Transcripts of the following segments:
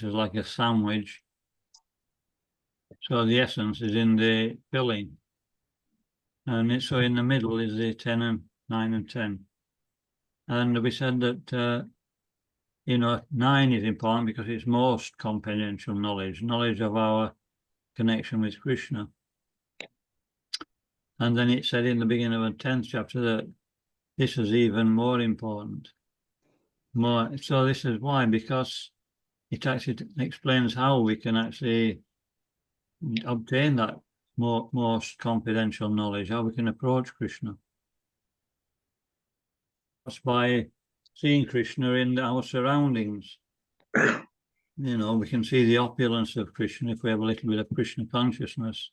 is like a sandwich. So the essence is in the filling. And so in the middle is the 10 and 9 and 10. And we said that, 9 is important because it's most comprehensive knowledge of our connection with Krishna. And then it said in the beginning of the 10th chapter that this is even more important. So this is why, because it actually explains how we can actually obtain that most confidential knowledge, how we can approach Krishna. That's by seeing Krishna in our surroundings. We can see the opulence of Krishna if we have a little bit of Krishna consciousness.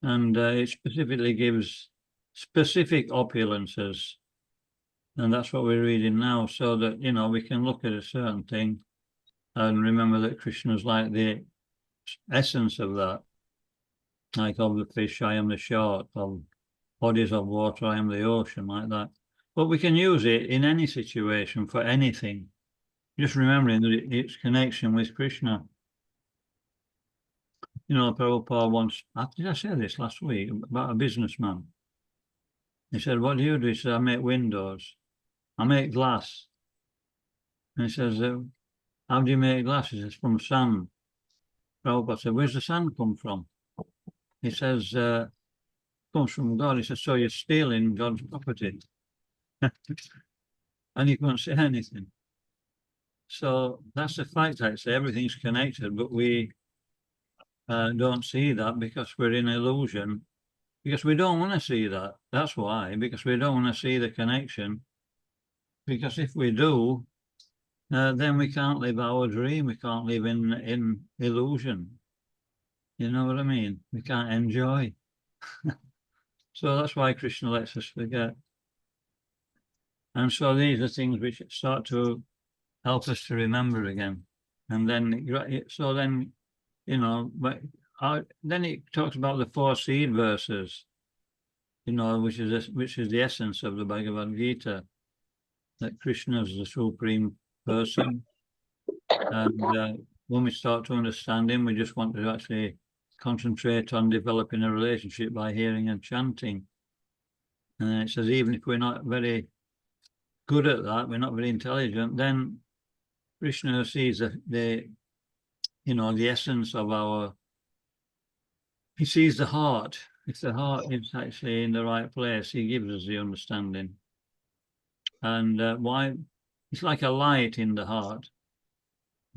And it specifically gives specific opulences. And that's what we're reading now, so that, we can look at a certain thing and remember that Krishna is like the essence of that. Like of the fish, I am the shark, of bodies of water, I am the ocean, like that. But we can use it in any situation for anything, just remembering that it's connection with Krishna. Prabhupada once, did I say this last week, about a businessman? He said, what do you do? He said, I make windows. I make glass. And he says, how do you make glass? He says, from sand. Prabhupada said, where's the sand come from? He says, comes from God. He says, so you're stealing God's property. And you can't say anything. So that's the fact, actually. Everything's connected, but we don't see that because we're in illusion. Because we don't want to see that. That's why. Because we don't want to see the connection. Because if we do, then we can't live our dream. We can't live in illusion. You know what I mean? We can't enjoy. So that's why Krishna lets us forget. And so these are things which start to help us to remember again. And then, then it talks about the 4 seed verses, which is the essence of the Bhagavadgita, that Krishna is the supreme person. And when we start to understand him, we just want to actually concentrate on developing a relationship by hearing and chanting. And then it says, even if we're not very good at that, we're not very intelligent, then Krishna sees the essence of he sees the heart. If the heart is actually in the right place, he gives us the understanding. And why? It's like a light in the heart,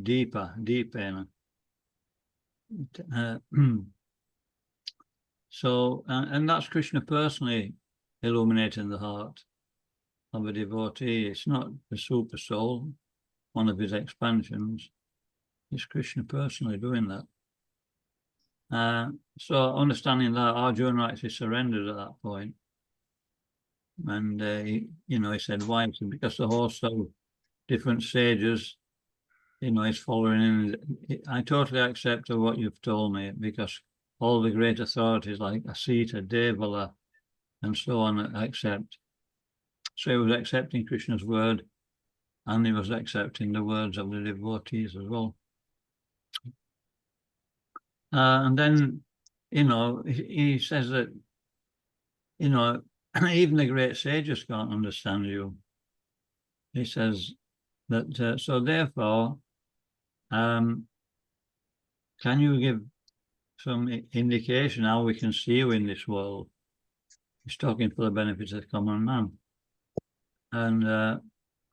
deeper. So, and that's Krishna personally illuminating the heart of a devotee. It's not the super soul, one of his expansions. It's Krishna personally doing that. So understanding that, Arjuna actually surrendered at that point. And, he said, why? He said, because the host of different sages, is following in. I totally accept what you've told me, because all the great authorities like Asita, Devala, and so on accept. So he was accepting Krishna's word, and he was accepting the words of the devotees as well. And then, he says that, even the great sages can't understand you. He says that, so therefore, can you give some indication how we can see you in this world? He's talking for the benefit of the common man. And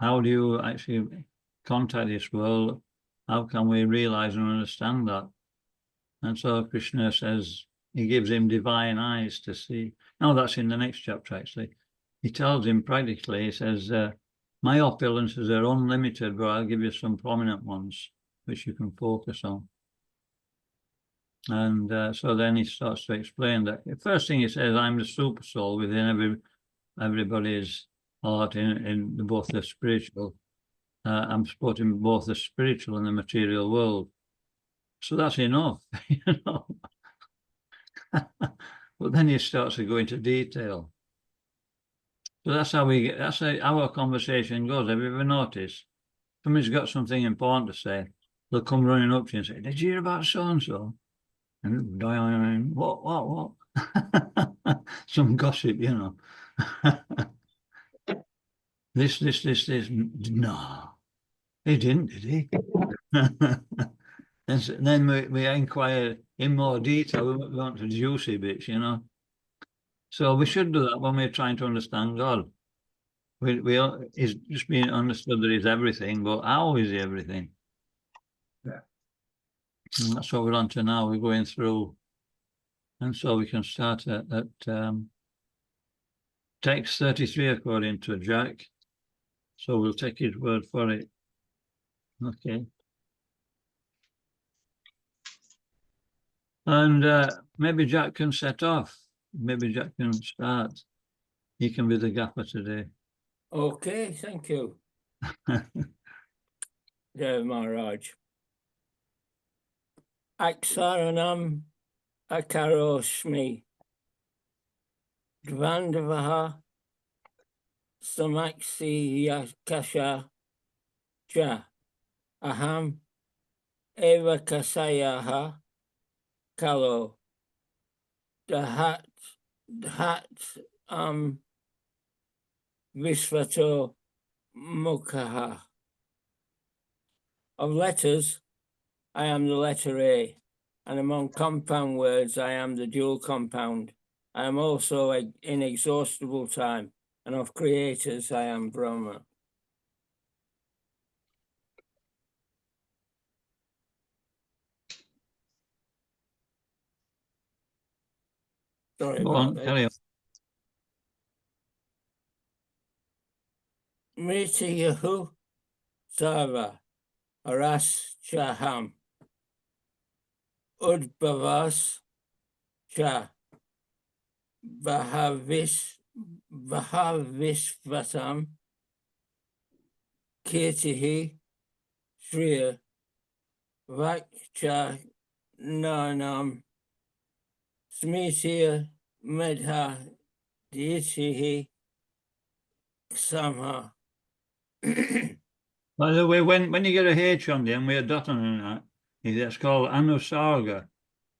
how do you actually contact this world? How can we realize and understand that? And so Krishna says, he gives him divine eyes to see. Now that's in the next chapter, actually. He tells him practically, he says, my opulences are unlimited, but I'll give you some prominent ones which you can focus on. And so then he starts to explain that. The first thing he says, I'm the super soul within everybody's heart in both the spiritual. I'm supporting both the spiritual and the material world. So that's enough, But then he starts to go into detail. So that's how our conversation goes. Have you ever noticed? Somebody's got something important to say, they'll come running up to you and say, "Did you hear about so and so?" And Diane, what? Some gossip, you know. This. No, he didn't, did he? And then we inquire in more detail. We want the juicy bits, you know. So we should do that when we're trying to understand God. He's just being understood that he's everything, but how is he everything? Yeah. And that's what we're on to now. We're going through, and so we can start at text 33 according to Jack. So we'll take his word for it. Okay. And maybe Jack can set off. Maybe Jack can start. He can be the gaffer today. Okay, thank you, Dev Maharaj. Aksaranam akaroshmi Dvandavaha Samaksi Yakasha Ja Aham Eva Kasayaha Kalo Dhat Visvato Mukhaha. Of letters, I am the letter A, and among compound words, I am the dual compound. I am also inexhaustible time, and of creators, I am Brahma. Sorry Go about on, that. carry on. Mriti Yahu Sava Aras Chaham Udbhavas Cha Vahavisvatam Kirtihi Shriya Vakcha Nanam Smitiya Medha Ditihi Samha. By the way, when you get a H on the end with a dot on that, it's called Anusarga.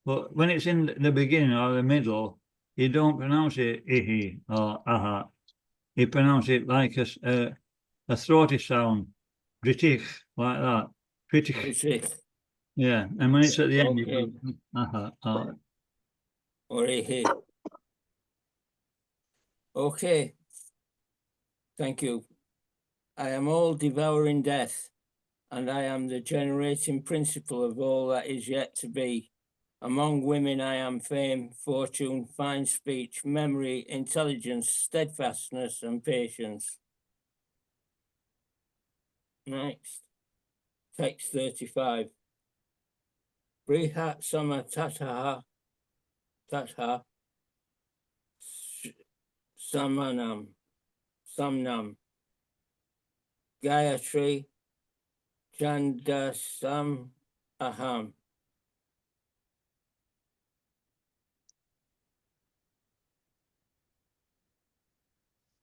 But when it's in the beginning or the middle, you don't pronounce it ihi or aha. You pronounce it like a throaty sound, British, like that. British. Yeah, and when it's at the end, Okay. you go aha. Or he. Okay. Thank you. I am all devouring death, and I am the generating principle of all that is yet to be. Among women, I am fame, fortune, fine speech, memory, intelligence, steadfastness, and patience. Next, text 35. Brihat Sama Tatha Samnam Gayatri Chandasam Aham.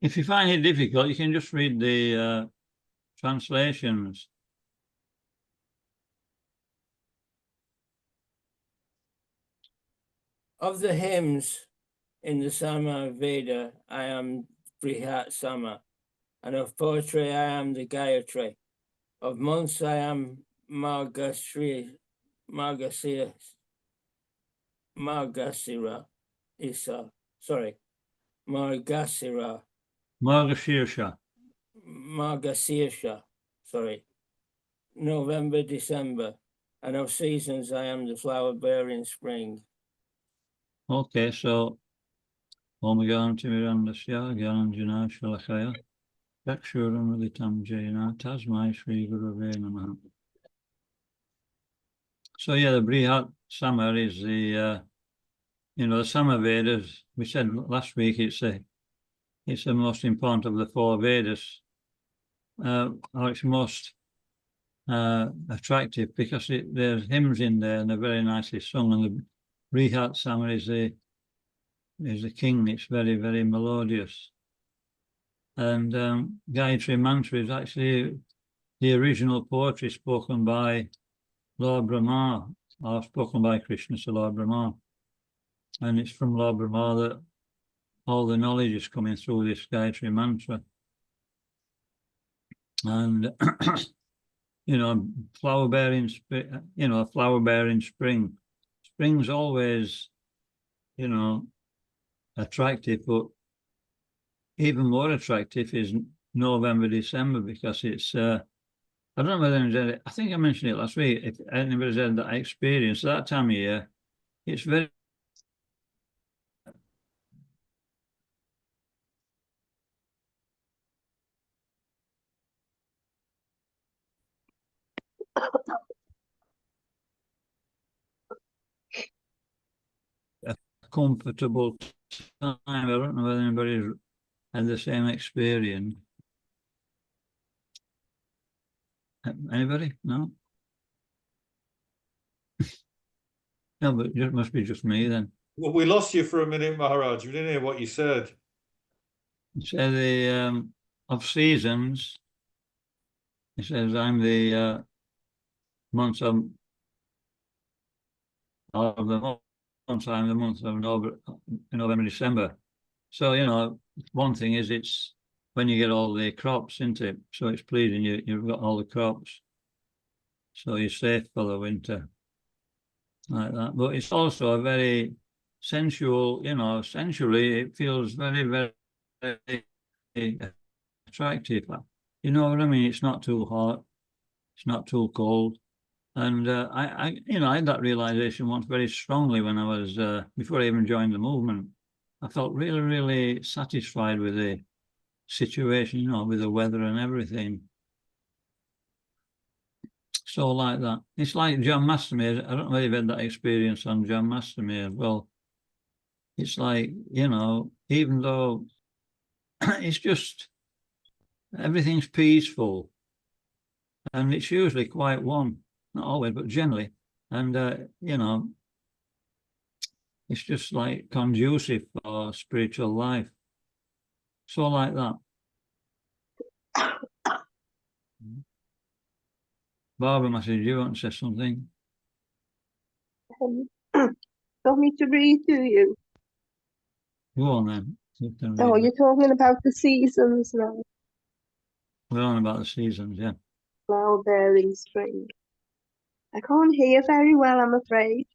If you find it difficult, you can just read the translations. Of the hymns in the Sama Veda, I am Brihat Sama, and of poetry, I am the Gayatri. Of months, I am Margasira, Margasira, November, December, and of seasons, I am the flower bearing spring. Okay, so Omegan Timirandasya Gyananjana Shalakaya Yakshuram Litam Jaina Tasmai Sri Guru Namaha. So yeah, the Brihat Sama is the the Sama Vedas. We said last week it's the most important of the four Vedas. Or it's most attractive because there's hymns in there and they're very nicely sung. And the Brihat Sama is the king. It's very, very melodious. And Gayatri Mantra is actually the original poetry spoken by Lord Brahma, or spoken by Krishna to Lord Brahma. And it's from Lord Brahma that all the knowledge is coming through this Gayatri mantra. And, you know, flower bearing spring. Spring's always, you know, attractive, but even more attractive is November, December, because it's, I don't know whether anyone's had it, I think I mentioned it last week, if anybody's had that experience, that time of year, it's very a comfortable time. I don't know whether anybody's had the same experience. Anybody? No? No, but it must be just me then. Well, we lost you for a minute, Maharaj. We didn't hear what you said. So the of seasons, it says I'm the month of the month, I'm the month of November, December. So, you know, one thing is it's when you get all the crops into it, so it's pleasing you've got all the crops. So you're safe for the winter. Like that. But it's also a very sensual, you know, sensually it feels very, very, very attractive. You know what I mean? It's not too hot, it's not too cold. And I you know, I had that realization once very strongly when I was, before I even joined the movement. I felt really, really satisfied with the situation, you know, with the weather and everything. So like that. It's like John Mastermere. I don't know if you've had that experience on John Mastermere. Well, it's like, you know, even though it's just, everything's peaceful. And it's usually quite warm. Not always, but generally. And, you know, it's just like conducive for spiritual life. So like that. Barbara, I said, do you want to say something? Want me to read to you? Go on then. You can Oh, read you're it. talking about the seasons now. We're on about the seasons, yeah. Flower bearing spring. I can't hear very well, I'm afraid.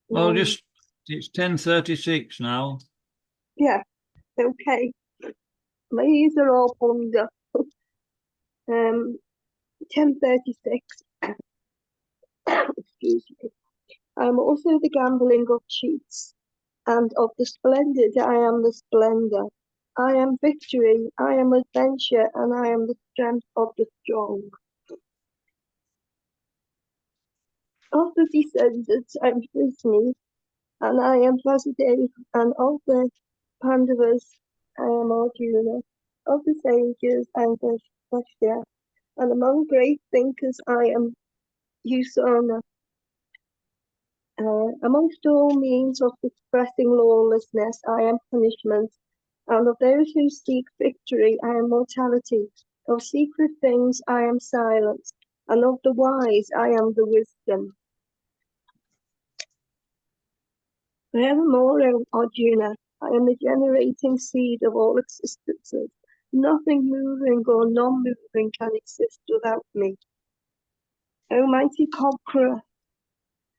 Well, just, it's 10:36 now. Yeah, okay. My ears are all bunged up. 10:36. Excuse me. I'm also the gambling of cheats, and of the splendid I am the splendor. I am victory, I am adventure, and I am the strength of the strong. Of the descendants I'm Disney, and I am Vasudev, and of the Pandavas I am Arjuna. Of the sages I am Vashya, and among great thinkers I am Usana. Amongst all means of expressing lawlessness I am punishment, and of those who seek victory I am mortality. Of secret things I am silence, and of the wise I am the wisdom. Furthermore, O Arjuna, I am the generating seed of all existences. Nothing moving or non-moving can exist without me. O mighty conqueror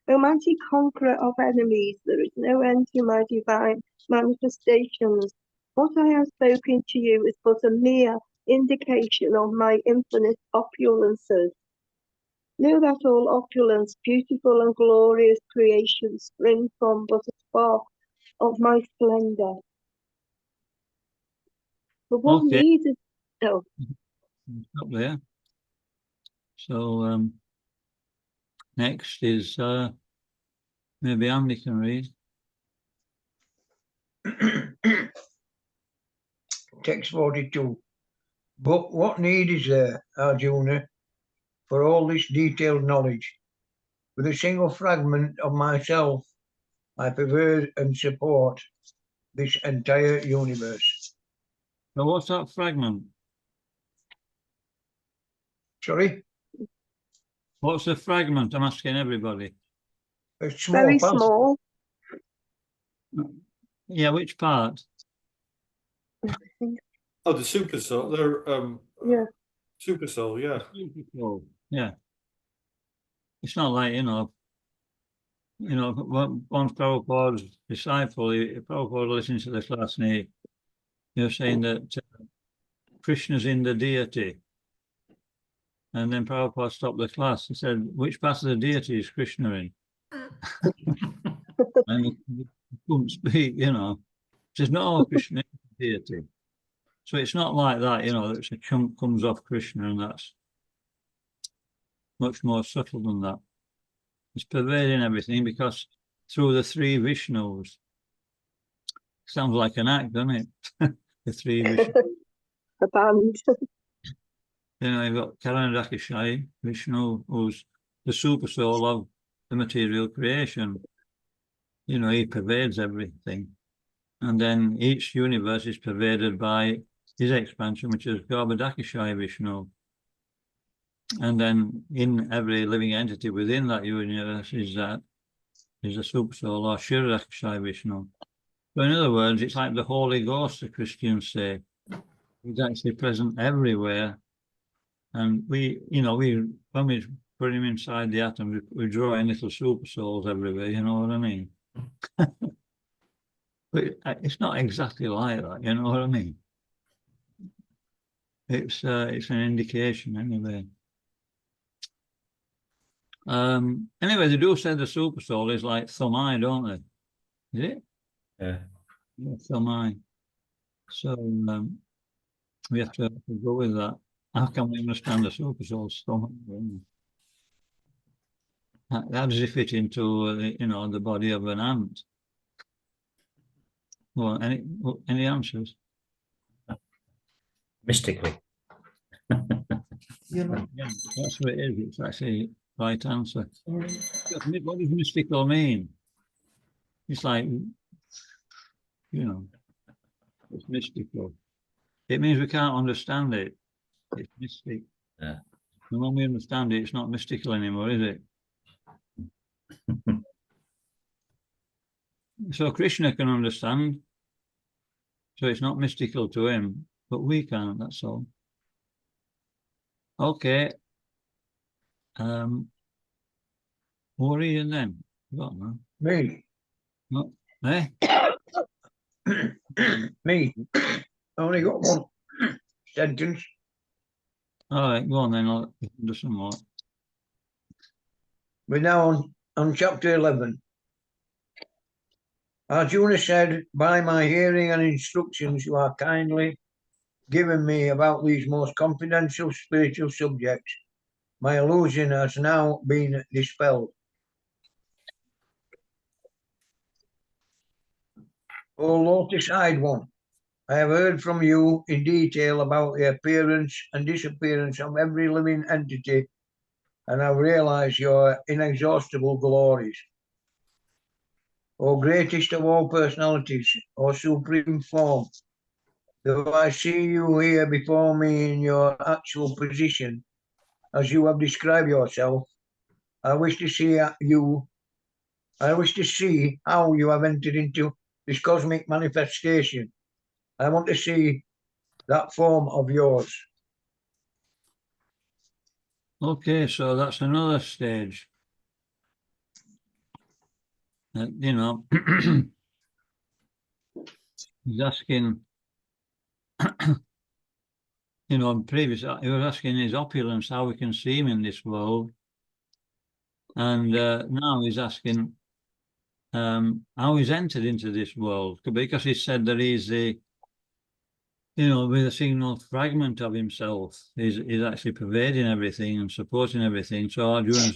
of enemies, there is no end to my divine manifestations. What I have spoken to you is but a mere indication of my infinite opulences. Know that all opulence, beautiful and glorious creations spring from but a spark of my splendor. But what Okay, needed, oh, up there. So next is maybe Andy can read. Text 42. But what need is there, Arjuna, for all this detailed knowledge? With a single fragment of myself, I pervade and support this entire universe. So what's that fragment? Sorry? What's the fragment? I'm asking everybody. It's small. Very part. small. Yeah, which part? Oh, the super soul. They're Yeah. super soul. Yeah. Oh, yeah. It's not like, once Prabhupada's disciple, Prabhupada listened to the class and he was saying that Krishna's in the deity. And then Prabhupada stopped the class. He said, which part of the deity is Krishna in? And he couldn't speak, Says, no, Krishna is the deity. So it's not like that, that a chunk comes off Krishna, and that's much more subtle than that. It's pervading everything because through the three Vishnus, sounds like an act, doesn't it? The three Vishnus. A band. You've got Karanadakashai, Vishnu, who's the super soul of the material creation. He pervades everything. And then each universe is pervaded by his expansion, which is Garbhodakashai Vishnu. And then in every living entity within that universe is a super soul or Shiradakashai Vishnu. So in other words, it's like the Holy Ghost, the Christians say. He's actually present everywhere. And when we put him inside the atom, we draw in little super souls everywhere, you know what I mean? But it's not exactly like that, you know what I mean? It's an indication anyway. Anyway, they do say the super soul is like thumb eye, don't they? Is it? Yeah. Yeah, thumb eye. So we have to go with that. How can we understand the super soul's thumb eye? How does it fit into the body of an ant? Well, any answers? Mystically. Yeah, that's what it is. It's actually the right answer. What does mystical mean? It's like, it's mystical. It means we can't understand it. It's mystic. Yeah. And when we understand it, it's not mystical anymore, is it? So Krishna can understand. So it's not mystical to him, but we can't, that's all. Okay. Who are you then? Forgotten, huh? Me. No. Eh? Me. Only got one sentence. All right, go on then. I'll do some more. We're now on chapter 11. Arjuna said, by my hearing and instructions you are kindly given me about these most confidential spiritual subjects. My illusion has now been dispelled. O lotus-eyed one, I have heard from you in detail about the appearance and disappearance of every living entity, and I realize your inexhaustible glories. O greatest of all personalities, O supreme form, though I see you here before me in your actual position, as you have described yourself, I wish to see how you have entered into this cosmic manifestation. I want to see that form of yours. Okay, so that's another stage. He's asking, previous, he was asking his opulence, how we can see him in this world. And now he's asking how he's entered into this world, because he said that he's with a single fragment of himself, he's actually pervading everything and supporting everything. So Arjuna's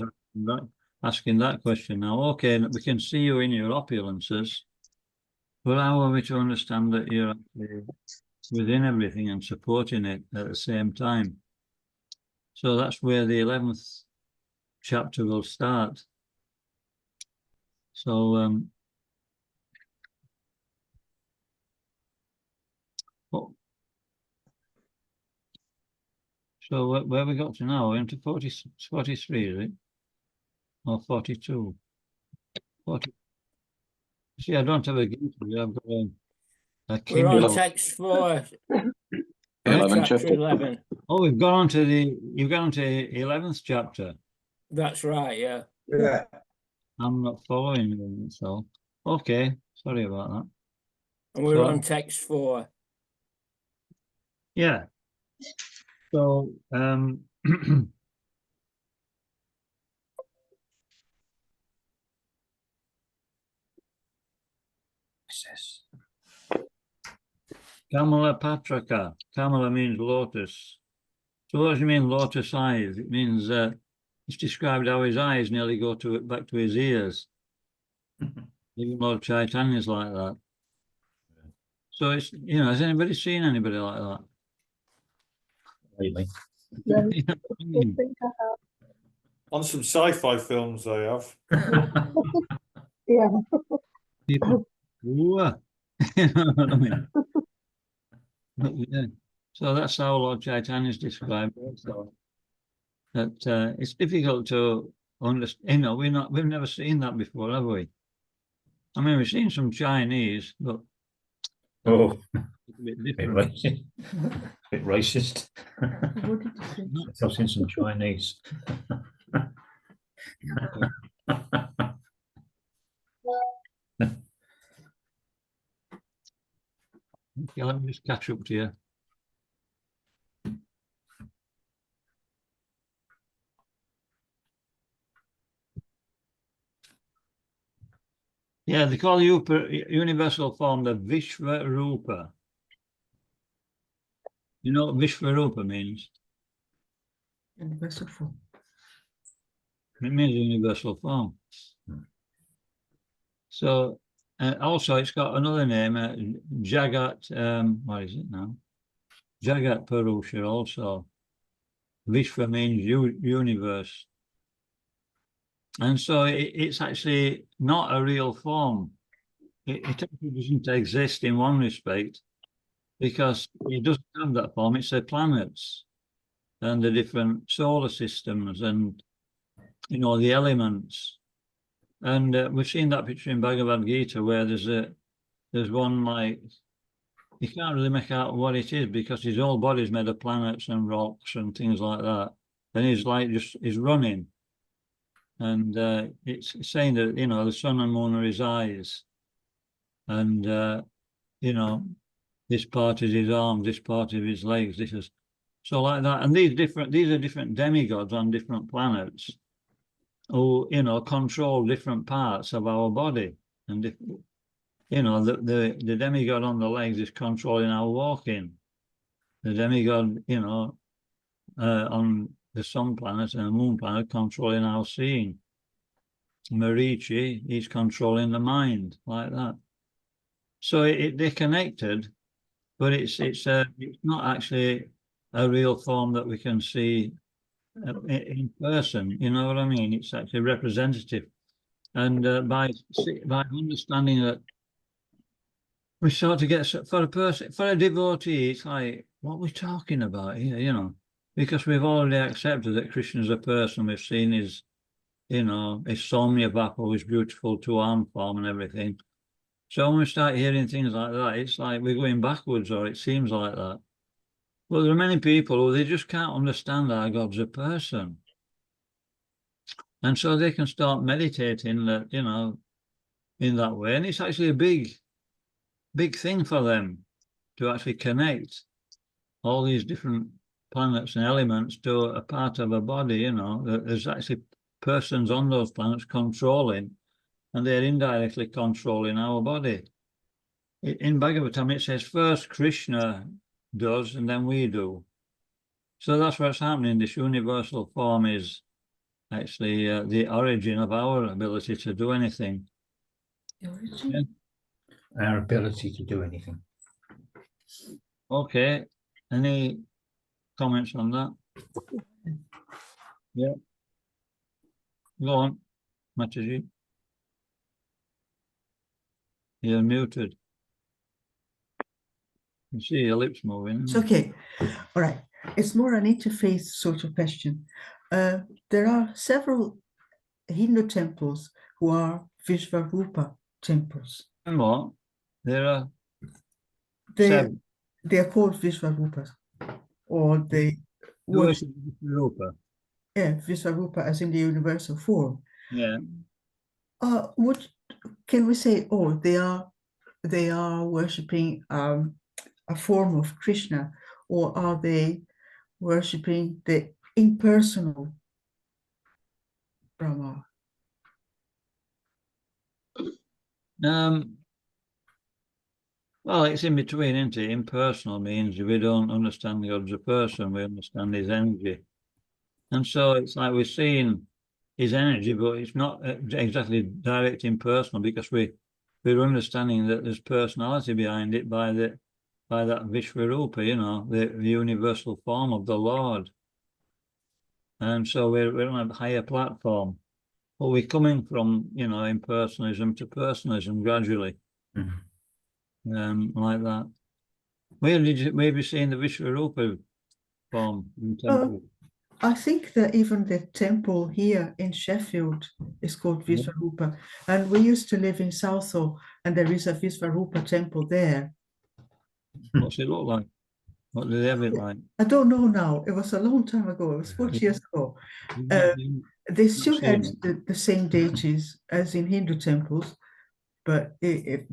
asking that question now. Okay, we can see you in your opulences, but how are we to understand that you're actually within everything and supporting it at the same time? So that's where the 11th chapter will start. So so where we got to now? We're into 43, is it? or 42. 40. See, I don't have a Gita, I've got a We're Kindle. on text 4, 11 chapter chapter. 11. Oh, you've gone on to the 11th chapter. That's right, yeah. Yeah. I'm not following them, so okay. Sorry about that. And we're So- on text 4. Yeah. So Kamala Patraka. Kamala means lotus. So what does it mean, lotus eyes? It means it's described how his eyes nearly go back to his ears. Even Lord Chaitanya's like that. So it's, has anybody seen anybody like that? Lately. No, You know what I I mean? think I have. On some sci-fi films they have. Yeah. People, "Whoa." You know what I mean? But, yeah. So that's how Lord Chaitanya's described it. So that it's difficult to understand. We've never seen that before, have we? I mean, we've seen some Chinese, but Oh, it's a bit bit different. racist. Bit racist. I've seen some Chinese. Okay, let me just catch up to you. Yeah, they call universal form the Vishvarupa. You know what Vishvarupa means? Universal form. It means universal form. So also it's got another name, Jagat, what is it now? Jagat Purusha also. Vishva means universe. And so it's actually not a real form. It actually doesn't exist in one respect because it doesn't have that form. It's the planets and the different solar systems and, the elements. And we've seen that picture in Bhagavadgita where there's one like, you can't really make out what it is because his whole body's made of planets and rocks and things like that. And he's running. And it's saying that, the sun and moon are his eyes. And, this part is his arms, this part of his legs, this is so like that. And these are different demigods on different planets who, control different parts of our body. And the demigod on the legs is controlling our walking. The demigod, on the sun planet and the moon planet controlling our seeing. Marichi, he's controlling the mind like that. So they're connected, but it's not actually a real form that we can see in person. You know what I mean? It's actually representative, and by understanding that, we sort of get for a devotee, it's like, what are we talking about here? Because we've already accepted that Krishna is a person. We've seen his Somya his beautiful two-arm form and everything. So when we start hearing things like that, it's like we're going backwards, or it seems like that. Well, there are many people who they just can't understand our God's a person. And so they can start meditating that, in that way. And it's actually a big thing for them to actually connect all these different planets and elements to a part of a body, There's actually persons on those planets controlling, and they're indirectly controlling our body. In Bhagavatam, it says first Krishna does and then we do. So that's what's happening. This universal form is actually the origin of our ability to do anything. The origin? Yeah. Our ability to do anything. Okay. Any comments on that? Yeah. Go on, Mataji. You're muted. You see your lips moving. It's okay. All right. It's more an interfaith sort of question. There are several Hindu temples who are Vishvarupa temples. And what? There are They, 7. they are called Vishvarupas, or they worship Rupa. Vishvarupa as in the universal form. Yeah. What can we say? Oh, they are worshipping a form of Krishna, or are they worshipping the impersonal Brahma? Well, it's in between, isn't it? Impersonal means we don't understand God as a person, we understand his energy. And so it's like we're seeing his energy, but it's not exactly direct impersonal, because we're understanding that there's personality behind it by that Vishvarupa, you know, the universal form of the Lord. And so we're on a higher platform. But we're coming from, you know, impersonalism to personalism gradually. Like that. Where have you seen the Vishvarupa form in temple? I think that even the temple here in Sheffield is called Vishvarupa, and we used to live in Southall, and there is a Vishvarupa temple there. What's it look like? What do they have it like? I don't know now. It was a long time ago. It was 40 years ago. They still had the same deities as in Hindu temples, but the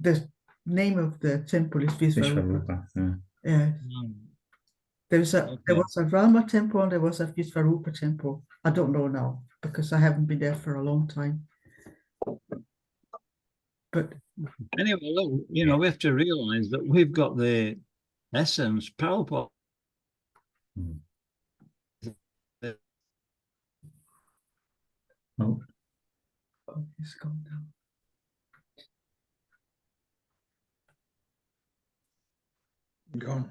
name of the temple is Vishvarupa. Yeah. There was a Rama temple and there was a Vishvarupa temple. I don't know now because I haven't been there for a long time. But anyway, look, you know, we have to realize that we've got the essence, Prabhupada. Oh, it's gone now. Gone.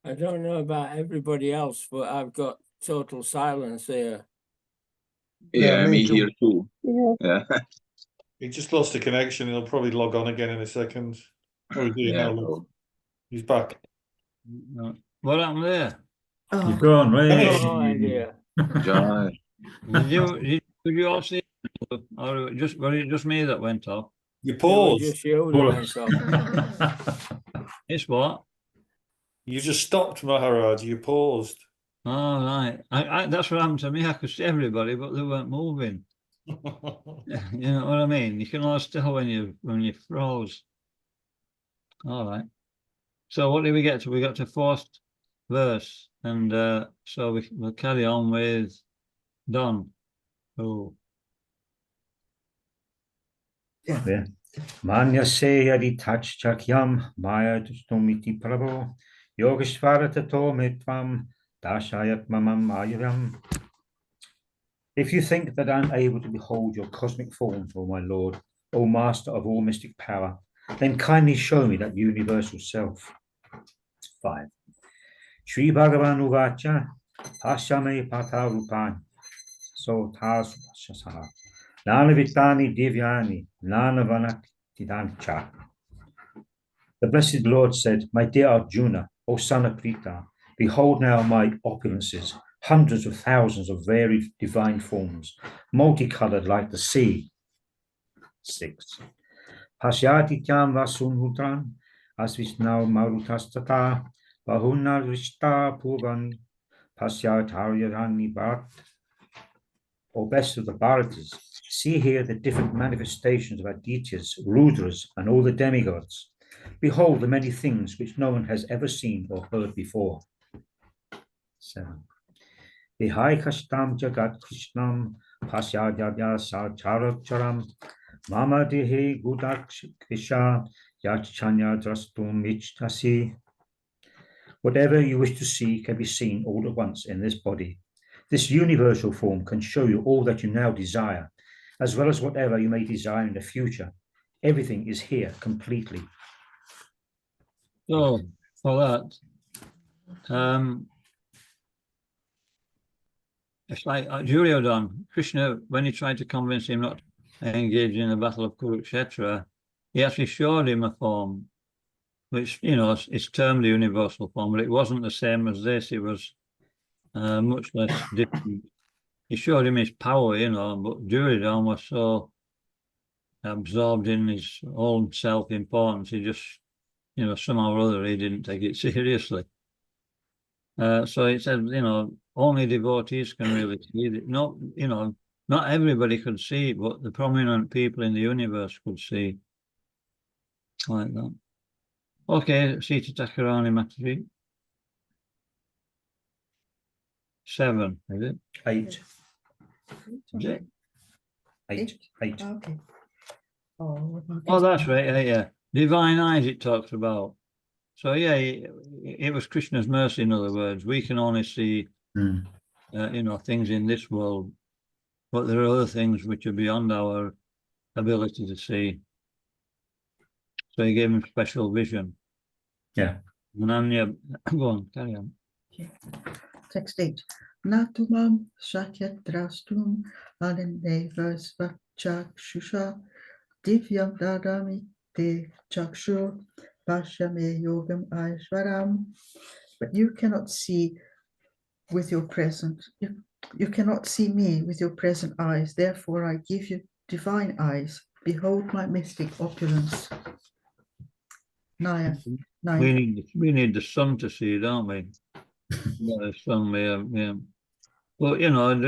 I don't know about everybody else, but I've got total silence here. Yeah, me me too. here too. Yeah. Yeah, He just lost a connection. He'll probably log on again in a second. Oh, he's here yeah. now. Look. He's back. What happened there? you've gone, right? No idea. Joy. Did you all see it? Or was it just me that went off? You It was paused. just you that went off. It's what? You just stopped, Maharaj. You paused. Oh, right. That's what happened to me. I could see everybody, but they weren't moving. You know what I mean? You can hold still when you froze. All right. So what did we get to? We got to 4th verse, and so we'll carry on with Don. Oh, Yeah. Manya se yadi tach chakyam maya dustomiti prabho yogeshvara tato mitvam dashayat mamam ayam. If you think that I'm able to behold your cosmic form, O my Lord, O Master of all mystic power, then kindly show me that universal self. 5. Sri Bhagavan Uvacha Pashyame Pata Rupan So Tashasaha Nana Vitani Divyani Nana Vanatidancha. The blessed Lord said, my dear Arjuna, O son of Prita, behold now my opulences, hundreds of thousands of varied divine forms, multicolored like the sea. 6. Pasyati tyam vasunhutran asvisnau marutastata bahuna rishta purvan pasyataryanani bharat. O best of the Bharatas, see here the different manifestations of Adityas, Rudras, and all the demigods. Behold the many things which no one has ever seen or heard before. 7. Vihai kashtam jagat krishnam pasyadya sacharakcharam mama dehe gudakshkisha yachanya drastum ichtasi. Whatever you wish to see can be seen all at once in this body. This universal form can show you all that you now desire, as well as whatever you may desire in the future. Everything is here completely. So for that, it's like Duryodhana, Krishna, when he tried to convince him not to engage in the battle of Kurukshetra, he actually showed him a form, which, you know, it's termed the universal form, but it wasn't the same as this. It was much less different. He showed him his power, you know, but Duryodhana was so absorbed in his own self-importance, he just, you know, somehow or other, he didn't take it seriously. So it said, you know, only devotees can really see it. Not, you know, not everybody could see it, but the prominent people in the universe could see like that. Okay, Sita Takarani Mataji. 7, is it? 8. Is it? 8. 8. Okay. Oh, Oh, that's right. Yeah. Divine eyes it talks about. So yeah, it was Krishna's mercy. In other words, we can only see, you know, things in this world, but there are other things which are beyond our ability to see. So he gave him special vision. Yeah. And then, yeah, go on, carry on. Text 8. Natumam shakyat drastum ananeva svachakshusha divyam dadami te chakshur pashyame yogam aishvaram. But you cannot see with your present, you cannot see me with your present eyes. Therefore I give you divine eyes. Behold my mystic opulence. 9. We need the sun to see, don't we? Yeah, the sun, yeah. But you know,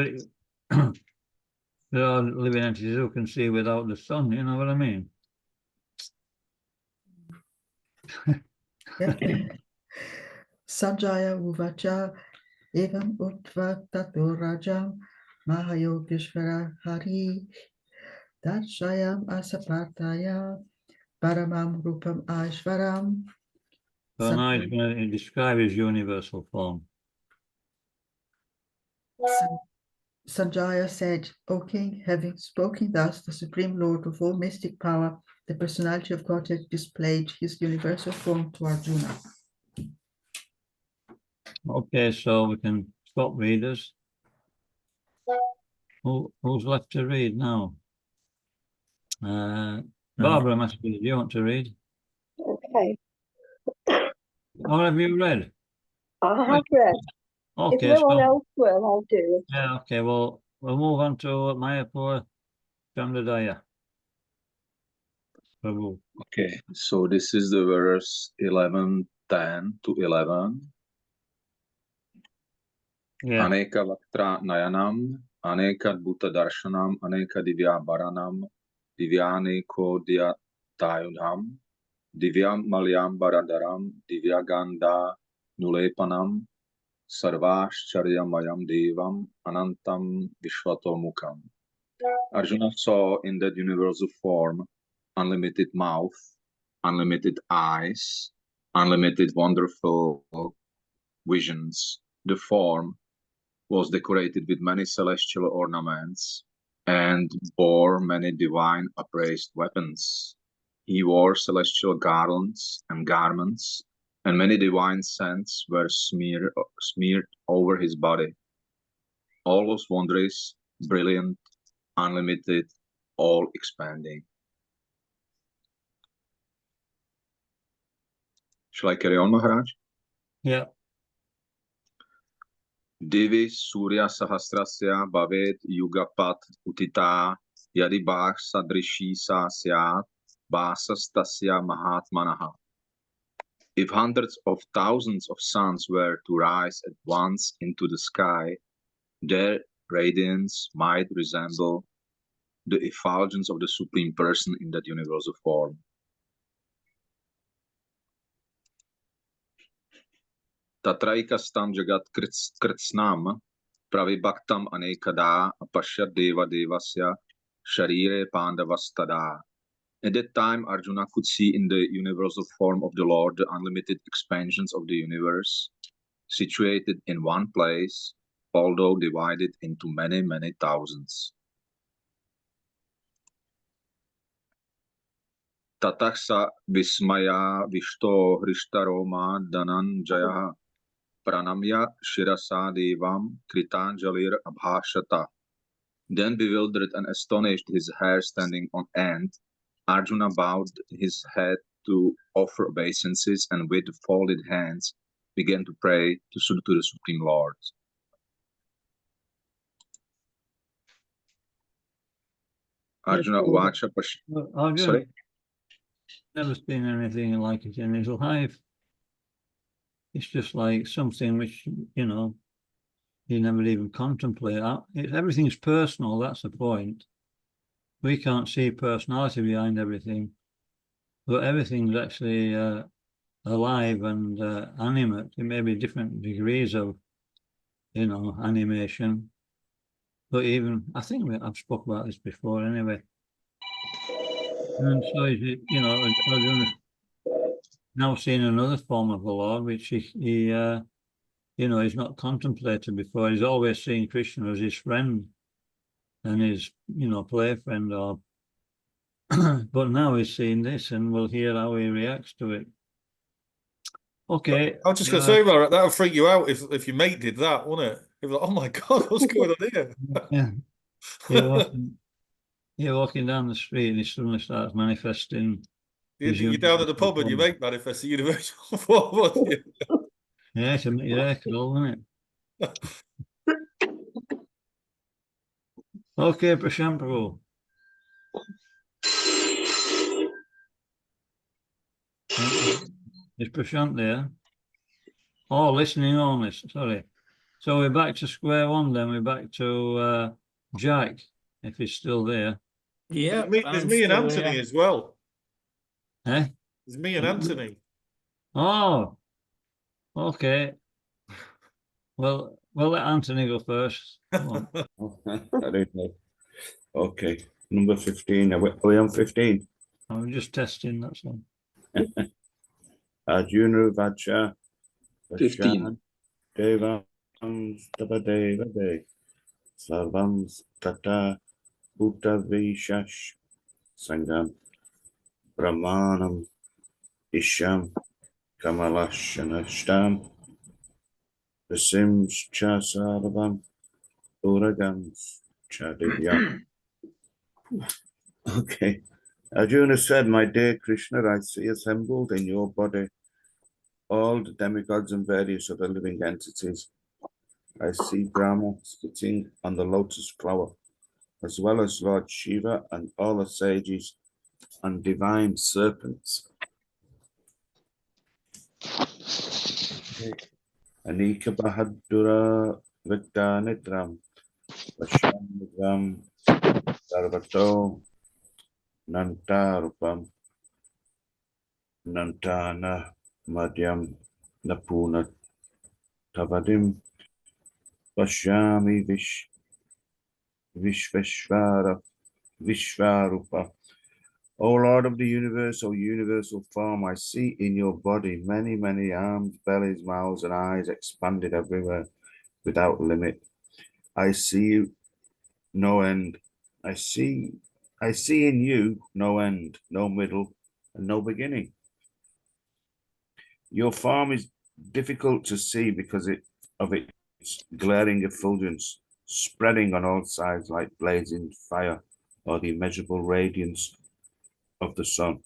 there are living entities who can see without the sun. You know what I mean? Sanjaya uvacha evam utvatato rajam mahayogeshvara hari darshayam asapartaya paramam rupam aishvaram. So now he's going to describe his universal form. Sanjaya said, O king, having spoken thus, the supreme lord of all mystic power, the personality of Godhead, displayed his universal form to Arjuna. Okay, so we can stop readers. Who's left to read now? Barbara must be. Do you want to read? Okay, Or have you read? I have read. If Okay, no one so else will, I'll do it. yeah, okay. Well, we'll move on to Mayapur Chandradaya. Prabhu. Okay, so this is the verse 11:10 to 11. Yeah. Aneka vaktra nayanam, aneka bhuta darshanam, aneka divya baranam, divyane ko tayunham, divyam malyam baradaram, divyaganda nulepanam, sarvashcharyamayam devam, anantam vishwatomukam. Arjuna saw in that universal form unlimited mouth, unlimited eyes, unlimited wonderful visions. The form was decorated with many celestial ornaments and bore many divine upraised weapons. He wore celestial garlands and garments, and many divine scents were smeared over his body. All was wondrous, brilliant, unlimited, all expanding. Shall I carry on, Maharaj? Yeah. Divi Surya Sahasrasya Bhavet Yugapat Utita Yadi Bhak Sadrishi Sa Syat Basastasya Mahatmanaha. If hundreds of thousands of suns were to rise at once into the sky, their radiance might resemble the effulgence of the Supreme Person in that universal form. Tatraikastam Jagat Kritsnam Pravibhaktam Anekada Apasya Deva Devasya Sharire Pandavastada. At that time, Arjuna could see in the universal form of the Lord the unlimited expansions of the universe, situated in one place, although divided into many, many thousands. Tataksa Vismaya Vishto Hrishtaroma Dhananjaya Pranamya Shirasa Devam Kritanjalir Abhashata. Then bewildered and astonished, his hair standing on end, Arjuna bowed his head to offer obeisances and with folded hands began to pray to the Supreme Lord. Arjuna Uvacha I've never seen anything like it in his life. It's just like something which, you know, he never even contemplate. Everything's personal, that's the point. We can't see personality behind everything, but everything's actually alive and animate. There may be different degrees of, you know, animation. But even, I think I've spoken about this before anyway. And so, you know, Arjuna's now seeing another form of the Lord, which he you know, he's not contemplated before. He's always seen Krishna as his friend and his, you know, play friend, or but now he's seeing this, and we'll hear how he reacts to it. Okay. I was just going to say, Robert, that would freak you out if your mate did that, wouldn't it? You'd be like, oh my God, what's going on here? Yeah. You're walking down the street and he suddenly starts manifesting. You're down at the pub and your mate manifests the universal form, wouldn't you? Yeah, it's a miracle, isn't it? Okay, Prashant Prabhu. Is Prashant there? Oh, listening only, sorry. So we're back to square one then. We're back to Jack, if he's still there. Yeah, There's me and Anthony as well. Eh? There's me and Anthony. Oh, okay. Well, we'll let Anthony go first. Come on. I don't know. Okay, number 15. Are we on 15? I'm just testing, that's all. Arjuna Vacha 15. Devam Tabadeva Sarvam Tata Bhuta Vishash Sangam Brahmanam Isham Kamalashanashtam Vasim Cha Sarvam Uragams Chadivyam. Okay. Arjuna said, my dear Krishna, I see assembled in your body all the demigods and various other living entities. I see Brahma sitting on the lotus flower, as well as Lord Shiva and all the sages and divine serpents. Anika Bahadura Vidanitram Vashamidram Sarvato Nantarupam Nantana Madhyam Napuna Tavadim Vashyami Vishveshvara Vishvarupa. O Lord of the universe, O universal form, I see in your body many, many arms, bellies, mouths, and eyes expanded everywhere without limit. I see you no end. I see in you no end, no middle, and no beginning. Your form is difficult to see because of its glaring effulgence, spreading on all sides like blazing fire or the immeasurable radiance of the sun.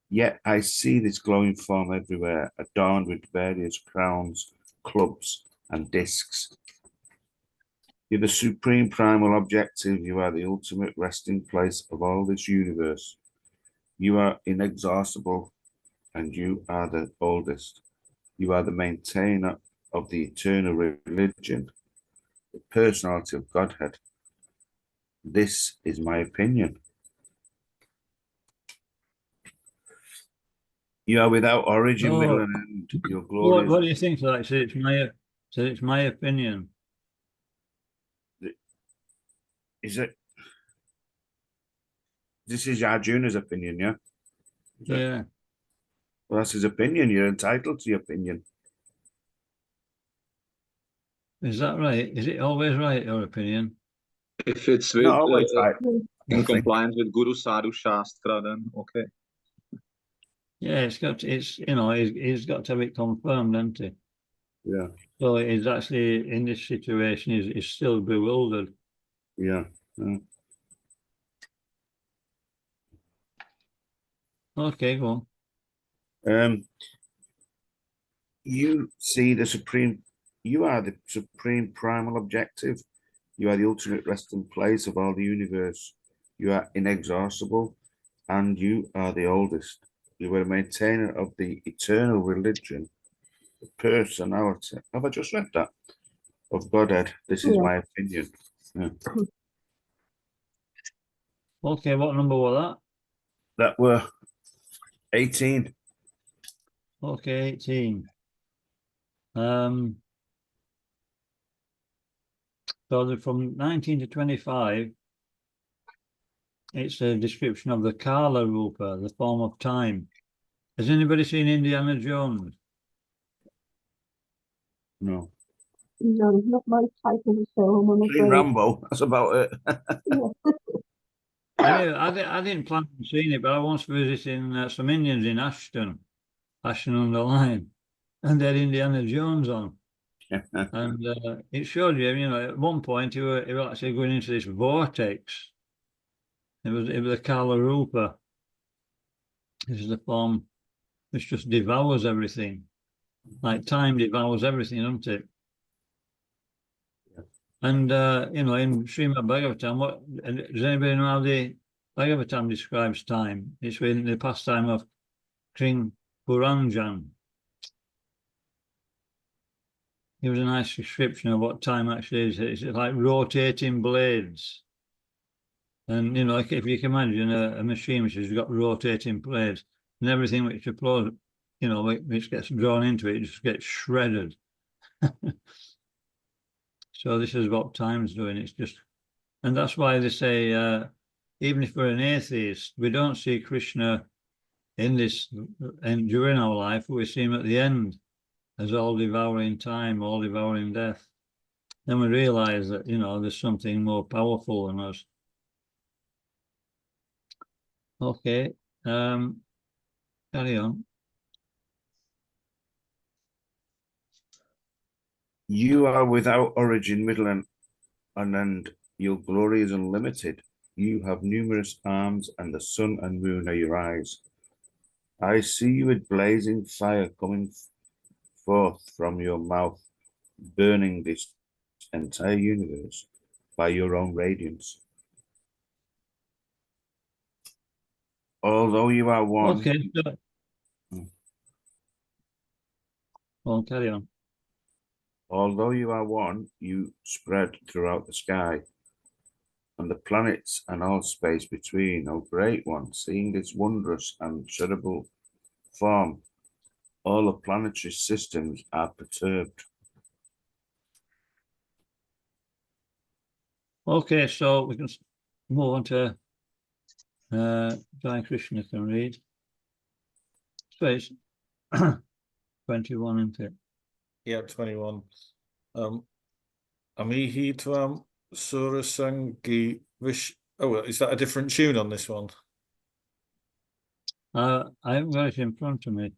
Yet I see this glowing form everywhere, adorned with various crowns, clubs, and discs. You're the supreme primal objective. You are the ultimate resting place of all this universe. You are inexhaustible, and you are the oldest. You are the maintainer of the eternal religion, the personality of Godhead. This is my opinion. You are without origin, middle, and end. Your glory. What do you think of that? So it's my opinion. Is it? This is Arjuna's opinion, yeah? Yeah. Well, that's his opinion. You're entitled to your opinion. Is that right? Is it always right, your opinion? If it's with, Not always right. in compliance with Guru Sadhu Shastra, then okay. Yeah, it's he's got to have it confirmed, hasn't he? Yeah, So he's actually in this situation, he's still bewildered. yeah. Okay, go on. You see the supreme, you are the supreme primal objective. You are the ultimate resting place of all the universe. You are inexhaustible, and you are the oldest. You are a maintainer of the eternal religion, the personality. Have I just read that? Of Godhead. This is Yeah. my opinion. Yeah. Okay, what number was That were 18. that? Okay, 18. So from 19 to 25, it's a description of the Kala Rupa, the form of time. Has anybody seen Indiana Jones? No. No, not my type of film, I'm Seen afraid. Rambo. That's about it. Yeah. I didn't plan on seeing it, but I once visiting some Indians in Ashton under Lyne, and they had Indiana Jones on. And it showed you, at one point he was actually going into this vortex. It was a Kala Rupa. This is the form which just devours everything. Like time devours everything, doesn't it? Yeah. And in Srimad Bhagavatam, does anybody know how the Bhagavatam describes time? It's in the pastime of King Puranjan. It was a nice description of what time actually is. It's like rotating blades. And, like if you can imagine a machine which has got rotating blades and everything which applies, which gets drawn into it just gets shredded. So this is what time's doing. It's just, and that's why they say, even if we're an atheist, we don't see Krishna in this and during our life, we see him at the end as all devouring time, all devouring death. Then we realize that, there's something more powerful than us. Okay, carry on. You are without origin, middle, and end. Your glory is unlimited. You have numerous arms, and the sun and moon are your eyes. I see you with blazing fire coming forth from your mouth, burning this entire universe by your own radiance. Although you are one, Okay, well, carry on. although you are one, you spread throughout the sky, and the planets and all space between. O great one, seeing this wondrous and terrible form, all the planetary systems are perturbed. Okay, so we can move on to Jai Krishna can read. So it's 21, isn't it? Yeah, 21. Amihi Tvam Surasangi Vish. Oh, is that a different tune on this one? I haven't got it in front of me.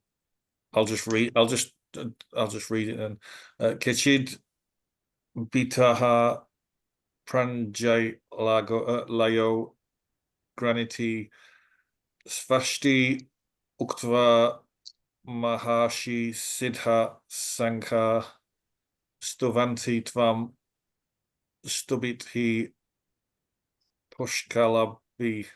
I'll just read it then. Kechid Bitaha Pranjay Layo Graniti Svashti Uktva Mahashi Siddha Sankha Stuvanti Tvam Stubiti Pushkalabi.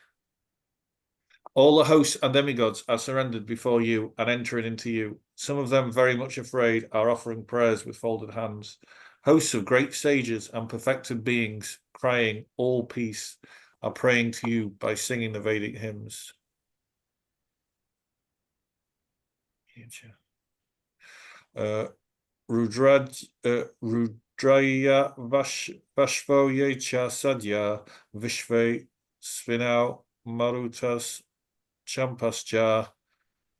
All the hosts and demigods are surrendered before you and entering into you. Some of them, very much afraid, are offering prayers with folded hands. Hosts of great sages and perfected beings, crying, all peace, are praying to you by singing the Vedic hymns. Rudraya Vashvo Yecha Sadya Vishve Svinau Marutas Champascha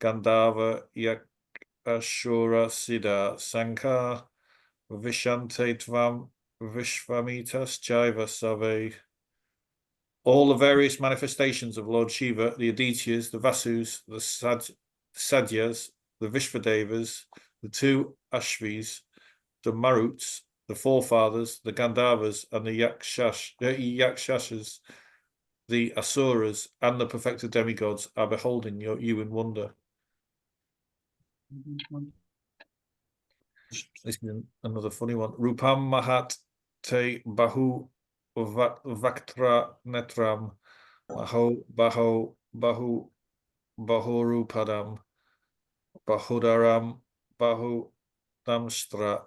Gandhava Yakashura Siddha Sankar Vishante Tvam Vishvamitas Jaiva Save. All the various manifestations of Lord Shiva, the Adityas, the Vasus, the Sadyas, the Vishvadevas, the 2 Ashvis, the Maruts, the forefathers, the Gandharvas, and the Yakshashas, the Asuras, and the perfected demigods are beholding you in wonder. This is another funny one. Rupam Mahat Te Bahu Vaktra Netram Baho Bahurupadam Bahudaram Bahu Damstra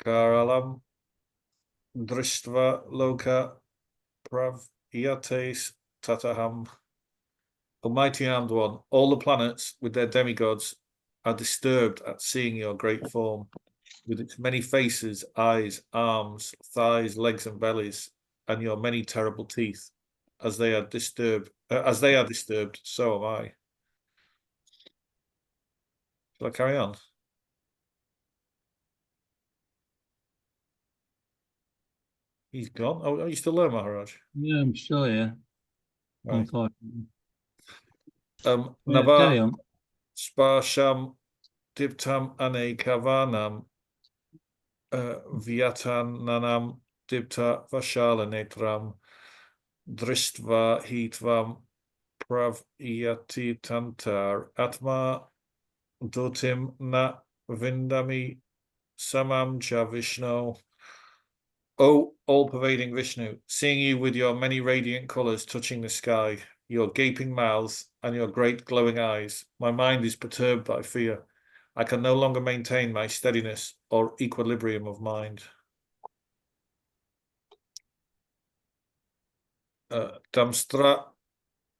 Karalam Dristva Loka Pravyates Tataham. Almighty Armed One, all the planets with their demigods are disturbed at seeing your great form, with its many faces, eyes, arms, thighs, legs, and bellies, and your many terrible teeth. As they are disturbed, so am I. Shall I carry on? He's gone. Oh, are you still there, Maharaj? Yeah, I'm still here. Right. Unfortunately. Carry Carry on. Sparsham Diptam Ane Kavanam Vyatananam Dipta Vashala Netram Dristva Hitvam Pravyati Tantar Atma Dotim Na Vindami Samam Cha Vishnu. O all-pervading Vishnu, seeing you with your many radiant colours touching the sky, your gaping mouths and your great glowing eyes, my mind is perturbed by fear. I can no longer maintain my steadiness or equilibrium of mind. Damstra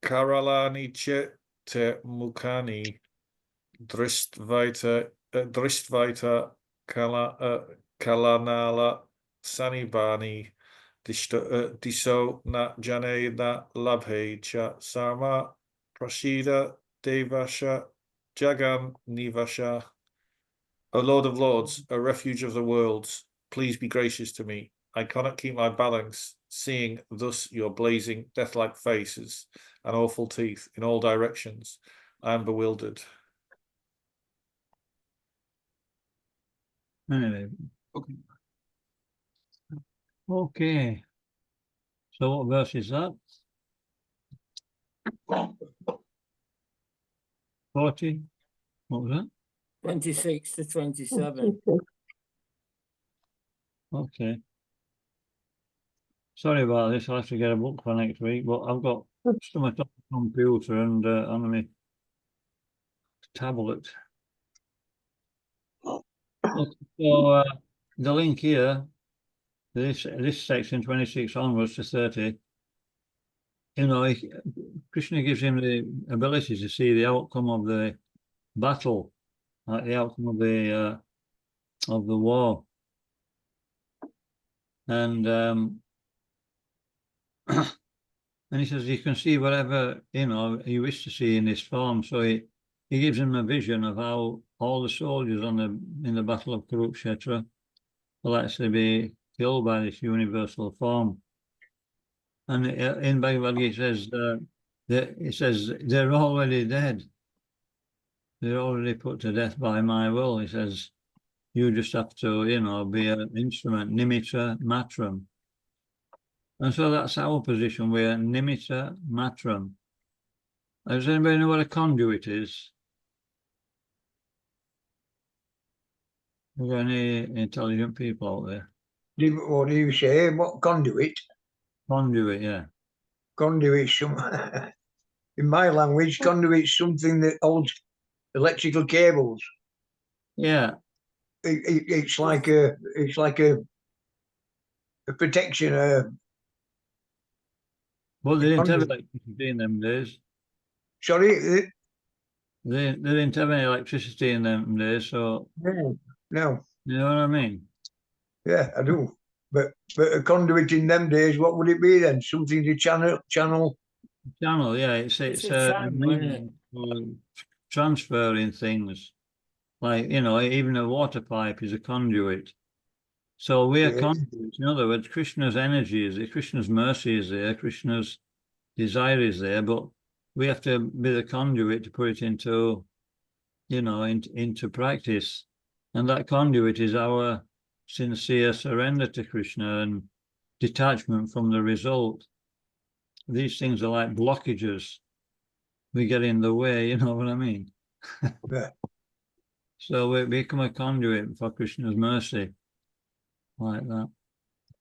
Karalani Che Te Mukani Dristvaita Kalanala Sanibani Diso Na Jane Na Labhe Cha Sama Prashida Devasha Jagan Nivasha. O Lord of Lords, a refuge of the worlds, please be gracious to me. I cannot keep my balance, seeing thus your blazing death-like faces and awful teeth in all directions. I am bewildered. Anyway. Okay. So what verse is that? 40? What was that? 26 to 27. Okay. Sorry about this. I'll have to get a book for next week, but I've got some on the computer and on my tablet. Okay, so the link here, this section 26 onwards to 30, you know, Krishna gives him the ability to see the outcome of the battle, like the outcome of the war, and and he says you can see whatever you wish to see in this form. So he gives him a vision of how all the soldiers in the battle of Kurukshetra will actually be killed by this universal form. And in Bhagavadgita it says they're already dead. They're already put to death by my will. He says you just have to, be an instrument, nimitta matram. And so that's our position. We're nimitta matram. Does anybody know what a conduit is? Are there any intelligent people out there? What do you say? What conduit? Conduit, yeah. Conduit, in my language, conduit is something that holds electrical cables. Yeah. It's like a protection. But they didn't have electricity in them days. Sorry? They didn't have any electricity in them days, so No. You know what I mean? Yeah, I do. But a conduit in them days, what would it be then? Something to channel? Channel, yeah. It's a a channel, isn't it? medium for transferring things. Like, even a water pipe is a conduit. So we are Yes. conduits. In other words, Krishna's energy is there, Krishna's mercy is there, Krishna's desire is there, but we have to be the conduit to put it into into practice. And that conduit is our sincere surrender to Krishna and detachment from the result. These things are like blockages. We get in the way, you know what I mean? Yeah. So we become a conduit for Krishna's mercy, like that.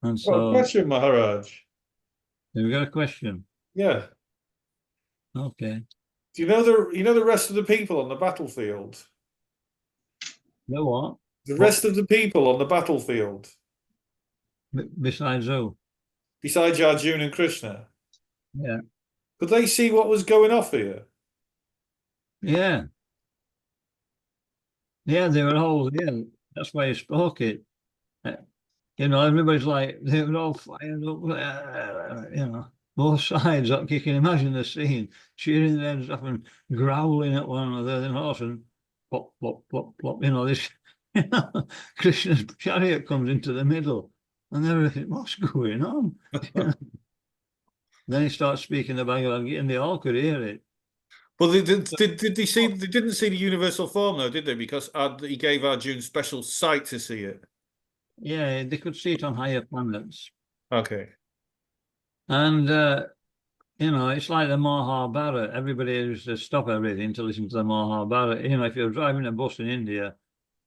And so, question, Maharaj. have we got a question? Yeah. Okay. Do you know the rest of the people on the battlefield? You know what? The rest of the people on the battlefield, Besides who? besides Arjuna and Krishna, Yeah. could they see what was going off here? Yeah. Yeah, they were all, yeah, that's why he spoke it. Everybody's like, they were all fired up, both sides. You can imagine the scene, cheering their heads up and growling at one another, then all of a sudden, plop, plop, plop, plop, this, Krishna's chariot comes into the middle, and everything, what's going on? Then he starts speaking the Bhagavad-Gita, and they all could hear it. Well, did they see? They didn't see the universal form, though, did they? Because he gave Arjuna special sight to see it. Yeah, they could see it on higher planets. Okay. And, it's like the Mahabharata. Everybody used to stop everything to listen to the Mahabharata. If you're driving a bus in India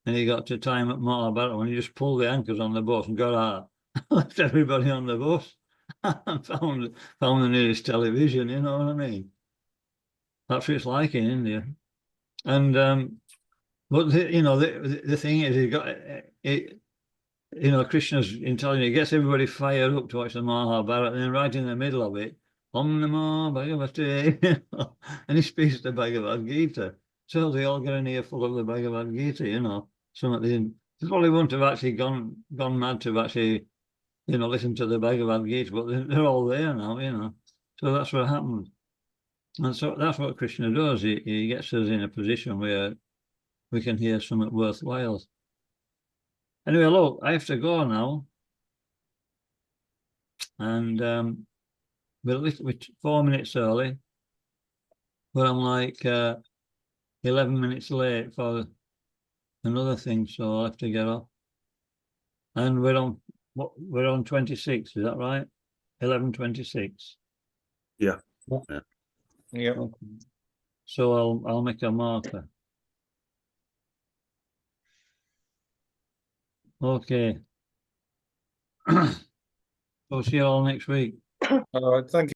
and you got to time at Mahabharata, when you just pull the anchors on the bus and got out, left everybody on the bus and found the nearest television, you know what I mean? That's what it's like in India. And, but, the thing is, Krishna's intelligent. He gets everybody fired up to watch the Mahabharata, and then right in the middle of it, Om Namo Bhagavate, and he speaks the Bhagavad-Gita. So they all get an earful of the Bhagavad-Gita, Some of they probably wouldn't have actually gone mad to actually, listen to the Bhagavad-Gita, but they're all there now, So that's what happened. And so that's what Krishna does. He gets us in a position where we can hear something worthwhile. Anyway, look, I have to go now. And we're 4 minutes early, but I'm like 11 minutes late for another thing, so I'll have to get off. And we're on 26, is that right? 11:26. Yeah. Yeah. Okay. So I'll make a marker. Okay. We'll see you all next week. All right. Thank you.